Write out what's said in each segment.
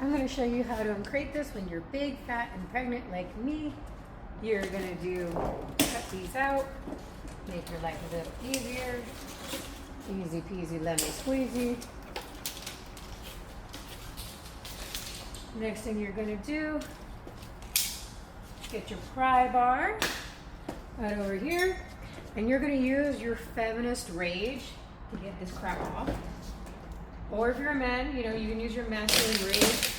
I'm going to show you how to uncrate this when you're big, fat, and pregnant like me. You're going to cut these out, make your life a little easier. Easy peasy lemon squeezy. Next thing you're going to do, get your pry bar right over here, and you're going to use your feminist rage to get this crap off. Or if you're a man, you know, you can use your masculine rage.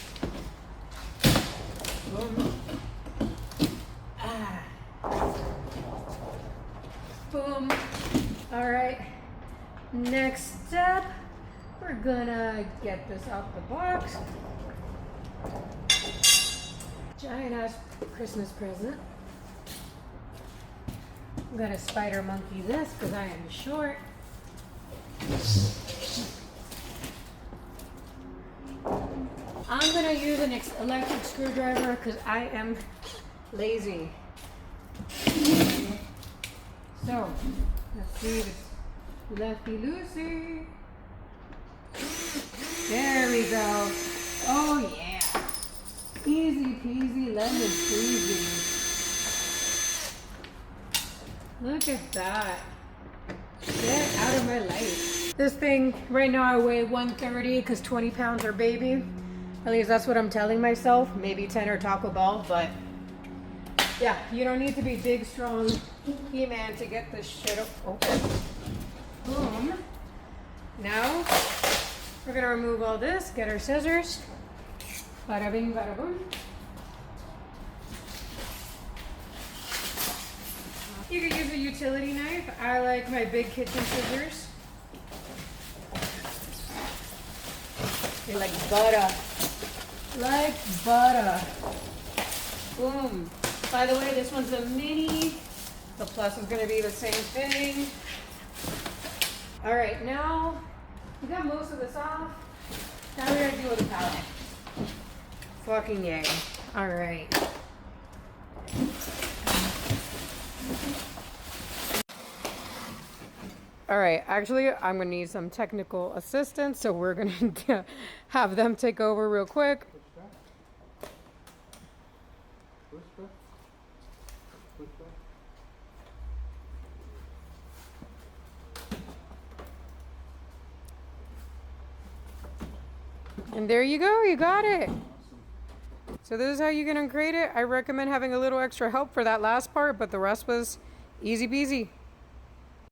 Boom. Ah. Boom. All right. Next step, we're gonna get this out the box. Giant ass Christmas present. I'm gonna spider monkey this because I am short. I'm gonna use an electric screwdriver because I am lazy. So, let's see this lefty loosey. There we go. Oh yeah. Easy peasy lemon squeezy. Look at that. Get out of my life. This thing, right now I weigh 130 because 20 pounds are baby. At least that's what I'm telling myself. Maybe 10 or Taco Bell, but yeah, you don't need to be big, strong He-Man to get this shit open. Boom. Now, we're gonna remove all this, get our scissors. Bada bing, bada boom. You could use a utility knife. I like my big kitchen scissors. They're like butter. Like butter. Boom. By the way, this one's a mini. The plus is going to be the same thing. All right, now we got most of this off. Now we're going to deal with the pallet. Fucking yay. All right. All right, actually, I'm going to need some technical assistance, so we're going to have them take over real quick. And there you go, you got it. So this is how you can uncrate it. I recommend having a little extra help for that last part, but the rest was easy peasy.